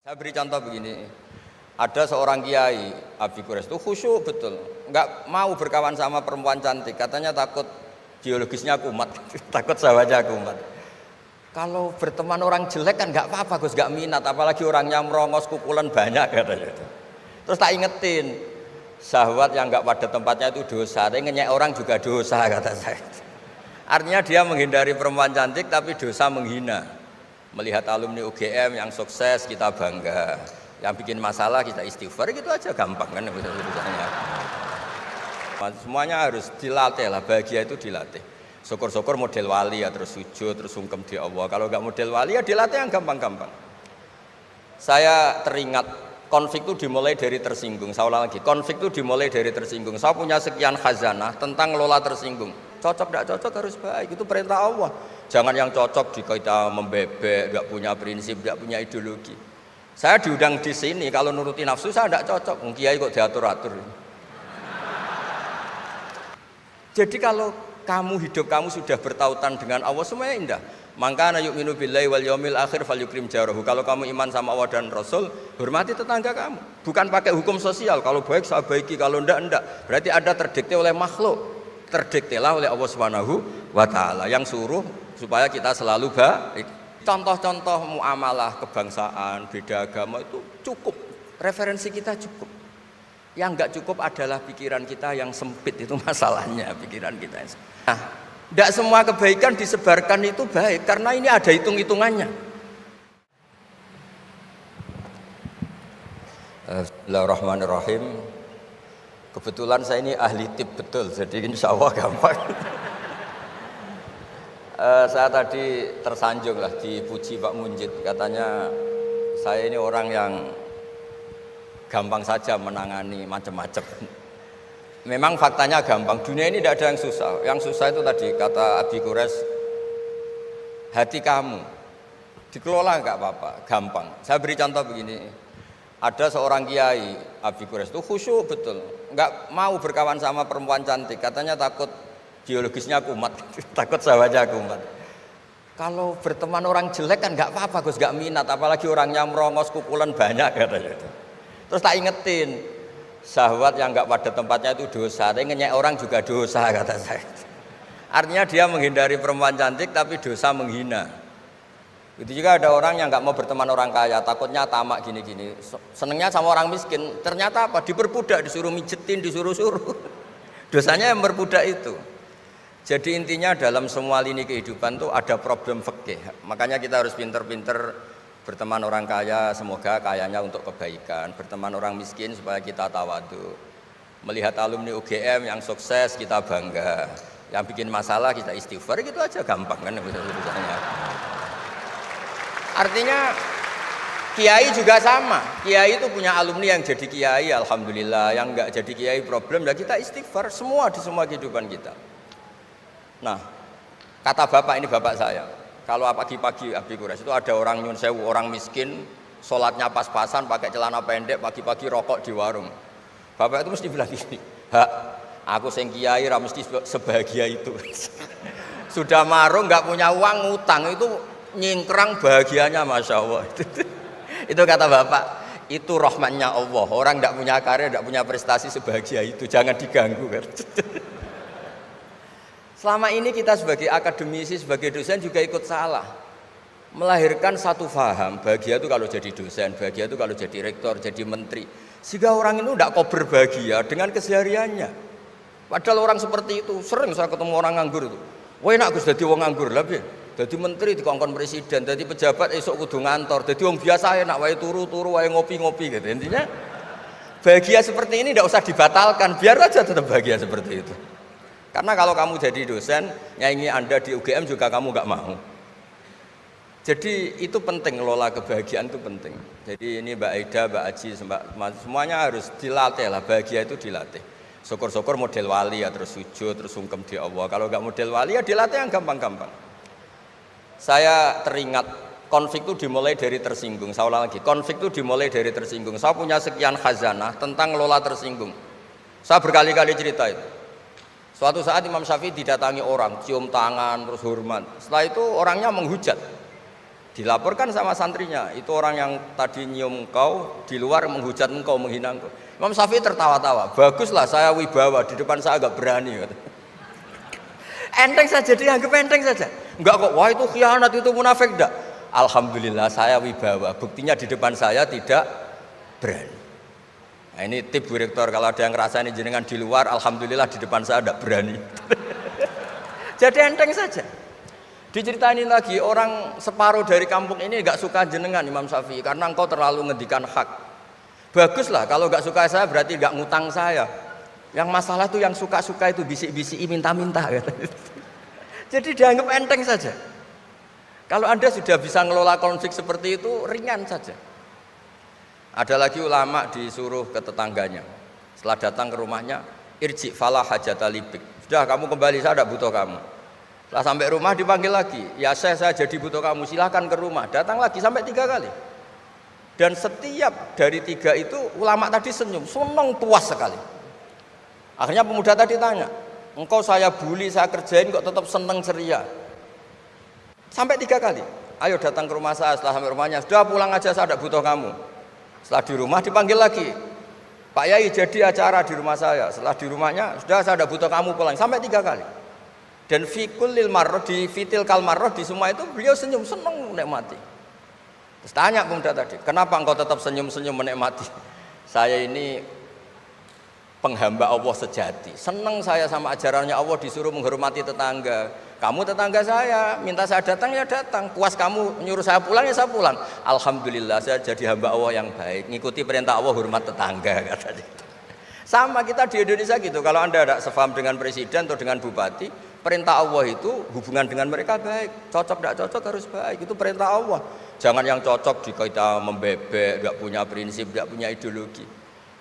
Saya beri contoh begini, ada seorang kiai, Abi Quraisy itu khusyuk betul, nggak mau berkawan sama perempuan cantik, katanya takut biologisnya kumat, takut sawahnya kumat. Kalau berteman orang jelek kan nggak apa-apa, Gus, nggak minat, apalagi orangnya merongos, kukulan banyak katanya. Terus tak ingetin, syahwat yang nggak pada tempatnya itu dosa, tapi ngenyek orang juga dosa kata saya. Artinya dia menghindari perempuan cantik tapi dosa menghina. Melihat alumni UGM yang sukses kita bangga, yang bikin masalah kita istighfar, gitu aja gampang kan urusannya. Semuanya harus dilatih lah, bahagia itu dilatih. Syukur-syukur model wali ya, terus sujud, terus sungkem di Allah. Kalau nggak model wali ya dilatih yang gampang-gampang. Saya teringat konflik itu dimulai dari tersinggung. Saya ulang lagi, konflik itu dimulai dari tersinggung. Saya punya sekian khazanah tentang ngelola tersinggung. Cocok tidak cocok harus baik, itu perintah Allah. Jangan yang cocok di kita membebek, nggak punya prinsip, nggak punya ideologi. Saya diundang di sini, kalau nuruti nafsu saya tidak cocok. Kiai kok diatur-atur. Jadi kalau hidup kamu sudah bertautan dengan Allah, semuanya indah. Maka yu'minu billahi wal yaumil akhir falyukrim jarahu. Kalau kamu iman sama Allah dan Rasul, hormati tetangga kamu. Bukan pakai hukum sosial. Kalau baik saya baiki, kalau enggak. Berarti Anda terdikte oleh makhluk. Terdiktelah oleh Allah Subhanahu wa taala yang suruh supaya kita selalu baik. Contoh-contoh muamalah kebangsaan, beda agama itu cukup. Referensi kita cukup. Yang enggak cukup adalah pikiran kita yang sempit, itu masalahnya pikiran kita. Nah, tidak semua kebaikan disebarkan itu baik karena ini ada hitung-hitungannya. Bismillahirrahmanirrahim. Kebetulan saya ini ahli tip betul, jadi insya Allah gampang. Saya tadi tersanjung lah dipuji Pak Munjid, katanya saya ini orang yang gampang saja menangani macam-macam. Memang faktanya gampang, dunia ini tidak ada yang susah. Yang susah itu tadi kata Abi Quraisy, hati kamu dikelola nggak apa-apa, gampang. Saya beri contoh begini. Ada seorang kiai, Abi Quraisy itu khusyuk betul, nggak mau berkawan sama perempuan cantik, katanya takut biologisnya kumat, takut sawahnya kumat. Kalau berteman orang jelek kan nggak apa-apa, Gus, nggak minat, apalagi orangnya merongos, kukulan banyak katanya. Terus tak ingetin, syahwat yang nggak pada tempatnya itu dosa, tapi ngenyek orang juga dosa kata saya. Artinya dia menghindari perempuan cantik tapi dosa menghina. Itu juga ada orang yang nggak mau berteman orang kaya, takutnya tamak gini-gini, senengnya sama orang miskin. Ternyata apa? Diperbudak, disuruh mijetin, disuruh-suruh. Dosanya yang berbudak itu. Jadi intinya dalam semua lini kehidupan tuh ada problem fikih. Makanya kita harus pinter-pinter berteman orang kaya, semoga kayanya untuk kebaikan. Berteman orang miskin supaya kita tawadu. Melihat alumni UGM yang sukses kita bangga. Yang bikin masalah kita istighfar, gitu aja gampang kan urusannya. Artinya kiai juga sama. Kiai itu punya alumni yang jadi kiai, alhamdulillah. Yang enggak jadi kiai problem, dan kita istighfar semua di semua kehidupan kita. Nah, kata bapak, ini bapak saya, kalau pagi-pagi Abi Quraisy itu ada orang nyun sewu, orang miskin, sholatnya pas-pasan, pakai celana pendek, pagi-pagi rokok di warung. Bapak itu mesti bilang gini, hak, aku sing kiai ra mesti sebahagia itu. Sudah marung, nggak punya uang, ngutang, itu nyingkrang bahagianya, Masya Allah. Itu kata bapak, itu rahmatnya Allah. Orang nggak punya karya, nggak punya prestasi sebahagia itu, jangan diganggu kan. Selama ini kita sebagai akademisi, sebagai dosen juga ikut salah, melahirkan satu faham, bahagia itu kalau jadi dosen, bahagia itu kalau jadi rektor, jadi menteri, sehingga orang itu tidak kok berbahagia dengan kesehariannya. Padahal orang seperti itu, sering saya ketemu orang nganggur itu, wah enak Gus jadi wong nganggur lah, jadi menteri dikongkon presiden, jadi pejabat esok kudu ngantor, jadi wong biasa enak, wae turu-turu, wae ngopi-ngopi gitu. Intinya bahagia seperti ini tidak usah dibatalkan, biar aja tetap bahagia seperti itu. Karena kalau kamu jadi dosen, nyanyi Anda di UGM juga kamu nggak mau. Jadi itu penting, ngelola kebahagiaan itu penting. Jadi ini Mbak Aida, Mbak Aji, semuanya harus dilatih lah, bahagia itu dilatih. Syukur-syukur model wali ya, terus sujud, terus sungkem di Allah. Kalau nggak model wali ya dilatih yang gampang-gampang. Saya teringat konflik itu dimulai dari tersinggung. Saya ulang lagi, konflik itu dimulai dari tersinggung. Saya punya sekian khazanah tentang ngelola tersinggung. Saya berkali-kali cerita itu. Suatu saat Imam Syafi'i didatangi orang, cium tangan, terus hormat. Setelah itu orangnya menghujat. Dilaporkan sama santrinya, itu orang yang tadi nyium engkau di luar menghujat engkau, menghina engkau. Imam Syafi'i tertawa-tawa, baguslah saya wibawa, di depan saya agak berani. Enteng saja, dianggap enteng saja. Enggak kok, wah itu khianat, itu munafik, enggak. Alhamdulillah saya wibawa, buktinya di depan saya tidak berani. Nah, ini tip Bu Rektor, kalau ada yang ngerasain jenengan di luar, alhamdulillah di depan saya tidak berani. Jadi enteng saja. Diceritain lagi, orang separuh dari kampung ini nggak suka jenengan Imam Syafi'i karena engkau terlalu ngendikan hak. Baguslah, kalau nggak suka saya berarti nggak ngutang saya. Yang masalah tuh yang suka-suka itu bisik-bisik minta-minta. Jadi dianggap enteng saja. Kalau Anda sudah bisa ngelola konflik seperti itu, ringan saja. Ada lagi ulama disuruh ke tetangganya. Setelah datang ke rumahnya, irji falah hajata libik. Sudah kamu kembali, saya tidak butuh kamu. Setelah sampai rumah dipanggil lagi, ya saya jadi butuh kamu, silahkan ke rumah. Datang lagi sampai 3 kali. Dan setiap dari 3 itu ulama tadi senyum, senang puas sekali. Akhirnya pemuda tadi tanya, engkau saya bully, saya kerjain kok tetap senang ceria. Sampai 3 kali. Ayo datang ke rumah saya. Setelah sampai rumahnya, sudah pulang aja, saya tidak butuh kamu. Setelah di rumah dipanggil lagi, Pak Yai jadi acara di rumah saya. Setelah di rumahnya, sudah saya tidak butuh kamu, pulang. Sampai 3 kali. Dan fikul lil marroh, di fitil kal marroh, di semua itu beliau senyum, senang menikmati. Terus tanya pemuda tadi, kenapa engkau tetap senyum-senyum menikmati? Saya ini penghamba Allah sejati, senang saya sama ajarannya Allah, disuruh menghormati tetangga. Kamu tetangga saya, minta saya datang ya datang, puas kamu nyuruh saya pulang ya saya pulang. Alhamdulillah saya jadi hamba Allah yang baik, ngikuti perintah Allah, hormat tetangga, katanya. Sama kita di Indonesia gitu, kalau Anda tidak sefaham dengan presiden atau dengan bupati, perintah Allah itu hubungan dengan mereka baik, cocok tidak cocok harus baik, itu perintah Allah. Jangan yang cocok di kita membebek, tidak punya prinsip, tidak punya ideologi.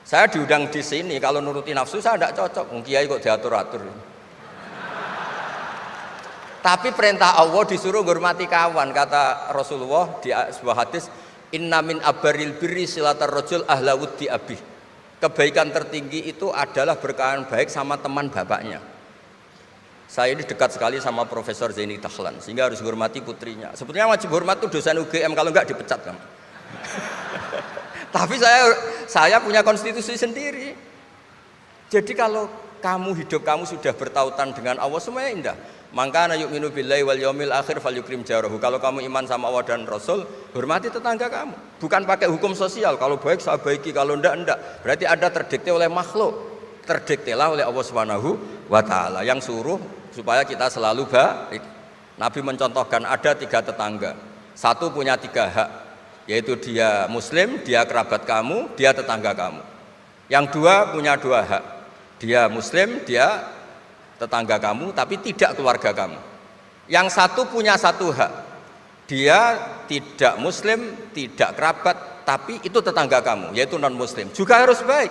Saya diundang di sini, kalau nuruti nafsu saya tidak cocok, kiai kok diatur-atur. Tapi perintah Allah disuruh menghormati kawan, kata Rasulullah di sebuah hadis, inna min abaril birri silatar rajul ahla wuddi abih. Kebaikan tertinggi itu adalah berkawan baik sama teman bapaknya. Saya ini dekat sekali sama Profesor Zaini Dahlan, sehingga harus menghormati putrinya. Sebetulnya wajib hormat itu dosen UGM, kalau enggak dipecat kan. Tapi saya punya konstitusi sendiri. Jadi kalau hidup kamu sudah bertautan dengan Allah, semuanya indah. Maka na yu'minu billahi wal yaumil akhir falyukrim jarahu. Kalau kamu iman sama Allah dan Rasul, hormati tetangga kamu. Bukan pakai hukum sosial, kalau baik saya baiki, kalau enggak. Berarti ada terdikte oleh makhluk. Terdiktelah oleh Allah Subhanahu wa taala yang suruh supaya kita selalu baik. Nabi mencontohkan ada 3 tetangga. Satu punya 3 hak, yaitu dia muslim, dia kerabat kamu, dia tetangga kamu. Yang 2 punya 2 hak. Dia muslim, dia tetangga kamu, tapi tidak keluarga kamu. Yang 1 punya 1 hak, dia tidak muslim, tidak kerabat, tapi itu tetangga kamu, yaitu non muslim, juga harus baik.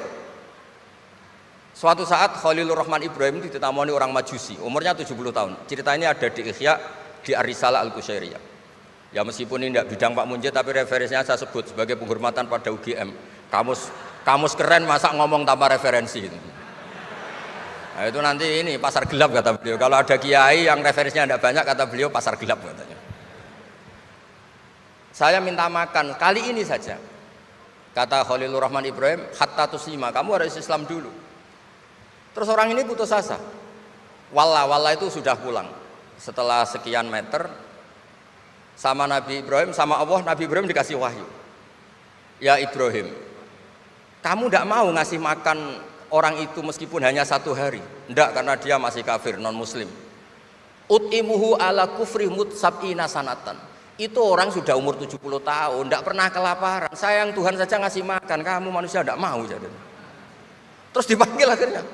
Suatu saat Khalilur Rahman Ibrahim ditemani orang Majusi, umurnya 70 tahun. Cerita ini ada di Ihya, di Ar-Risalah Al-Qusyairiyah. Ya meskipun ini tidak bidang Pak Munjid, tapi referensinya saya sebut sebagai penghormatan pada UGM. Kamus keren, masa ngomong tanpa referensi. Nah, itu nanti ini pasar gelap kata beliau. Kalau ada kiai yang referensinya tidak banyak, kata beliau pasar gelap katanya. Saya minta makan kali ini saja, kata Khalilur Rahman Ibrahim, hatta tuslima, kamu harus Islam dulu. Terus orang ini putus asa. Walla itu sudah pulang. Setelah sekian meter sama Nabi Ibrahim, sama Allah, Nabi Ibrahim dikasih wahyu. Ya Ibrahim, kamu tidak mau ngasih makan orang itu meskipun hanya 1 hari. Tidak, karena dia masih kafir, non muslim. Ut'imuhu ala kufri sab'ina sanatan. Itu orang sudah umur 70 tahun, tidak pernah kelaparan. Sayang Tuhan saja ngasih makan, kamu manusia tidak mau. Jadi. Terus dipanggil akhirnya,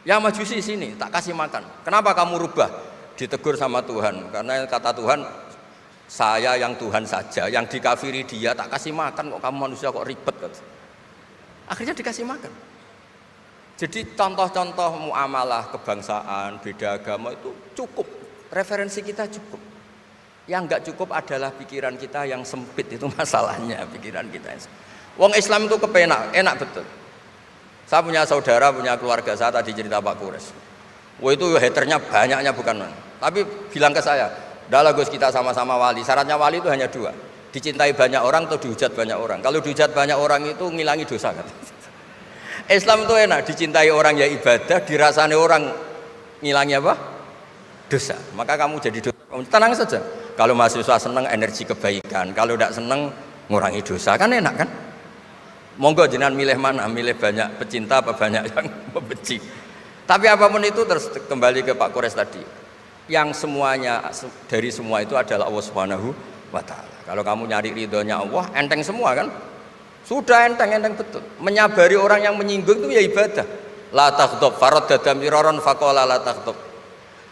ya Majusi sini, tak kasih makan. Kenapa kamu rubah? Ditegur sama Tuhan, karena kata Tuhan, saya yang Tuhan saja, yang dikafiri dia tak kasih makan, kok kamu manusia kok ribet. Akhirnya dikasih makan. Jadi contoh-contoh muamalah kebangsaan, beda agama itu cukup, referensi kita cukup. Yang enggak cukup adalah pikiran kita yang sempit, itu masalahnya pikiran kita. Wong Islam itu kepenak, enak betul. Saya punya saudara, punya keluarga, saya tadi cerita Pak Kures. Wah itu haternya banyaknya bukan. Tapi bilang ke saya, Dah Gus, kita sama-sama wali. Syaratnya wali itu hanya dua, dicintai banyak orang atau dihujat banyak orang. Kalau dihujat banyak orang itu ngilangi dosa kan. Islam itu enak, dicintai orang ya ibadah, dirasani orang ngilangi apa? Dosa. Maka kamu jadi dosa. Tenang saja. Kalau mahasiswa senang energi kebaikan, kalau tidak senang ngurangi dosa, kan enak kan? Monggo jenengan milih mana? Milih banyak pecinta apa banyak yang membenci? Tapi apapun itu terus kembali ke Pak Kores tadi. Yang semuanya dari semua itu adalah Allah Subhanahu wa taala. Kalau kamu nyari ridhonya Allah, enteng semua kan? Sudah enteng betul. Menyabari orang yang menyinggung itu ya ibadah. La taghdab faradda miraron faqala la taghdab.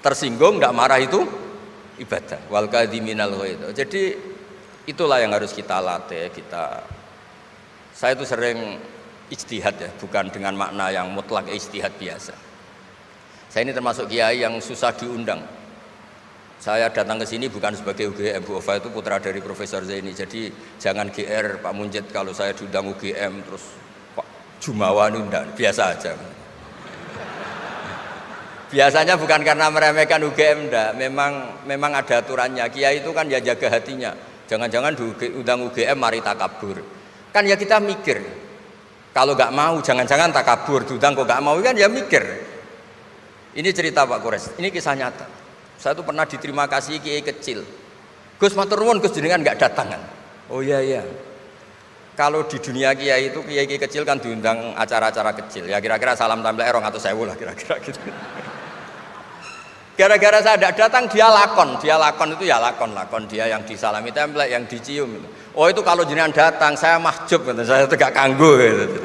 Tersinggung tidak marah itu ibadah. Wal kadhiminal ghaidh. Jadi itulah yang harus kita latih, saya itu sering ijtihad ya, bukan dengan makna yang mutlak ijtihad biasa. Saya ini termasuk kiai yang susah diundang. Saya datang ke sini bukan sebagai UGM, Bu Ova itu putra dari Profesor Zaini. Jadi jangan GR Pak Munjid kalau saya diundang UGM terus Pak Jumawa undang, biasa aja. Biasanya bukan karena meremehkan UGM, enggak. Memang ada aturannya. Kiai itu kan ya jaga hatinya. Jangan-jangan diundang UGM mari takabur. Kan ya kita mikir, kalau nggak mau jangan-jangan takabur, diundang kok nggak mau kan ya mikir. Ini cerita Pak Kores, ini kisah nyata. Saya tuh pernah diterima kasih kiai kecil. Gus matur nuwun Gus jenengan nggak datangan. Oh iya. Kalau di dunia kiai itu kiai kecil kan diundang acara-acara kecil. Ya kira-kira salam tampil erong atau sewu lah kira-kira gitu. Gara-gara saya tidak datang dia lakon itu ya lakon dia yang disalami template, yang dicium itu. Oh itu kalau jenengan datang saya mahjub, saya tegak kanggo gitu.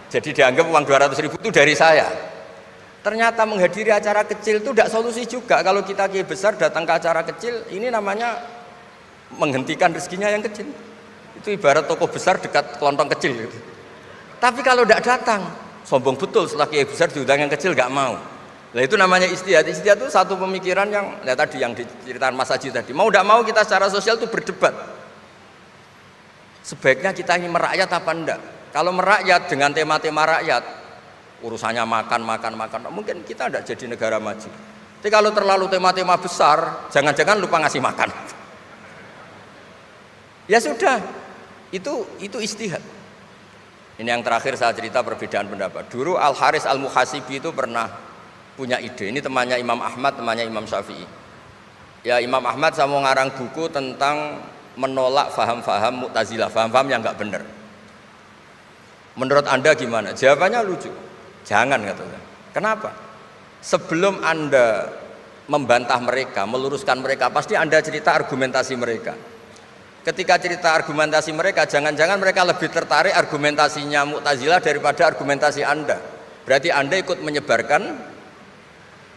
Jadi dianggap uang 200.000 itu dari saya. Ternyata menghadiri acara kecil itu tidak solusi juga. Kalau kita kiai besar datang ke acara kecil, ini namanya menghentikan rezekinya yang kecil. Itu ibarat toko besar dekat kelontong kecil gitu. Tapi kalau tidak datang, sombong betul setelah kiai besar diundang yang kecil nggak mau. Nah itu namanya istihad. Istihad itu satu pemikiran yang tadi yang diceritakan Mas Haji tadi. Mau tidak mau kita secara sosial itu berdebat. Sebaiknya kita ini merakyat apa enggak? Kalau merakyat dengan tema-tema rakyat, urusannya makan, mungkin kita tidak jadi negara maju. Tapi kalau terlalu tema-tema besar, jangan-jangan lupa ngasih makan. Ya sudah, itu istihad. Ini yang terakhir saya cerita perbedaan pendapat. Dulu Al Haris Al Muhasibi itu pernah punya ide. Ini temannya Imam Ahmad, temannya Imam Syafi'i. Ya Imam Ahmad saya mau ngarang buku tentang menolak faham-faham Mu'tazilah, faham-faham yang nggak benar. Menurut Anda gimana? Jawabannya lucu. Jangan katanya. Kenapa? Sebelum Anda membantah mereka, meluruskan mereka, pasti Anda cerita argumentasi mereka. Ketika cerita argumentasi mereka, jangan-jangan mereka lebih tertarik argumentasinya Mu'tazilah daripada argumentasi Anda. Berarti Anda ikut menyebarkan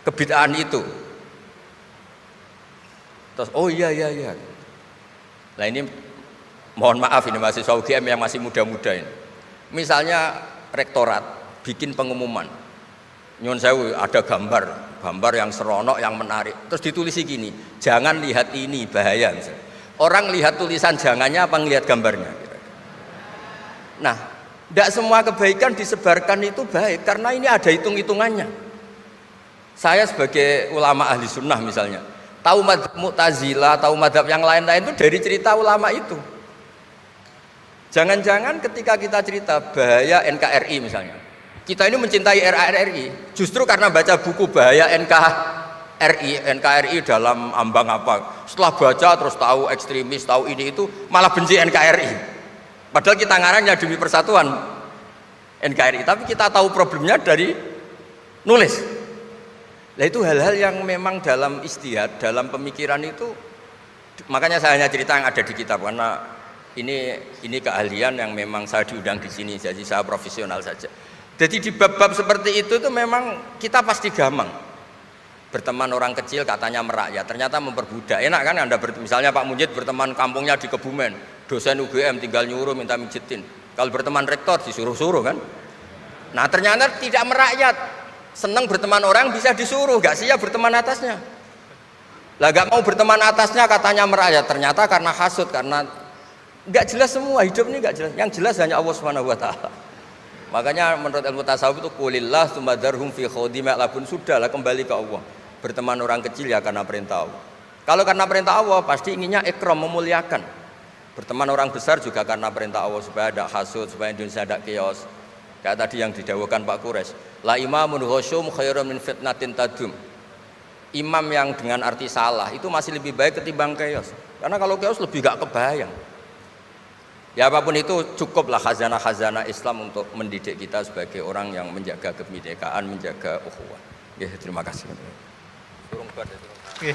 kebid'ahan itu. Terus oh iya. Nah ini mohon maaf ini mahasiswa UGM yang masih muda-muda ini. Misalnya rektorat bikin pengumuman. Nyun sewu ada gambar yang seronok, yang menarik. Terus ditulis gini, jangan lihat ini bahaya. Misalnya. Orang lihat tulisan jangannya apa ngelihat gambarnya? Nah, tidak semua kebaikan disebarkan itu baik karena ini ada hitung-hitungannya. Saya sebagai ulama ahli sunnah misalnya, tahu madzhab Mu'tazilah, tahu madzhab yang lain-lain itu dari cerita ulama itu. Jangan-jangan ketika kita cerita bahaya NKRI misalnya, kita ini mencintai NKRI justru karena baca buku bahaya NKRI dalam ambang apa. Setelah baca terus tahu ekstremis, tahu ini itu, malah benci NKRI. Padahal kita ngarangnya demi persatuan NKRI, tapi kita tahu problemnya dari nulis. Nah itu hal-hal yang memang dalam ijtihad, dalam pemikiran itu, makanya saya hanya cerita yang ada di kitab karena ini keahlian yang memang saya diundang di sini, jadi saya profesional saja. Jadi di bab-bab seperti itu tuh memang kita pasti gampang berteman orang kecil katanya merakyat, ternyata memperbudak. Enak kan Anda misalnya Pak Munjid berteman kampungnya di Kebumen, dosen UGM tinggal nyuruh minta mijitin. Kalau berteman rektor disuruh-suruh kan. Nah ternyata tidak merakyat. Senang berteman orang bisa disuruh, gak siap berteman atasnya. Lah gak mau berteman atasnya katanya merakyat, ternyata karena hasud, karena gak jelas semua, hidup ini gak jelas. Yang jelas hanya Allah Subhanahu wa taala. Makanya menurut ilmu tasawuf itu qulillah tsumma dzarhum fi khawdi ma'labun, sudahlah kembali ke Allah. Berteman orang kecil ya karena perintah Allah. Kalau karena perintah Allah pasti inginnya ikram, memuliakan. Berteman orang besar juga karena perintah Allah supaya ada hasud, supaya Indonesia ada chaos. Kayak tadi yang didawuhkan Pak Quraisy, la imamun khusyum khairun min fitnatin tadum. Imam yang dengan arti salah itu masih lebih baik ketimbang chaos. Karena kalau chaos lebih gak kebayang. Ya apapun itu cukuplah khazanah-khazanah Islam untuk mendidik kita sebagai orang yang menjaga kebinekaan, menjaga ukhuwah. Ya, terima kasih. Oke.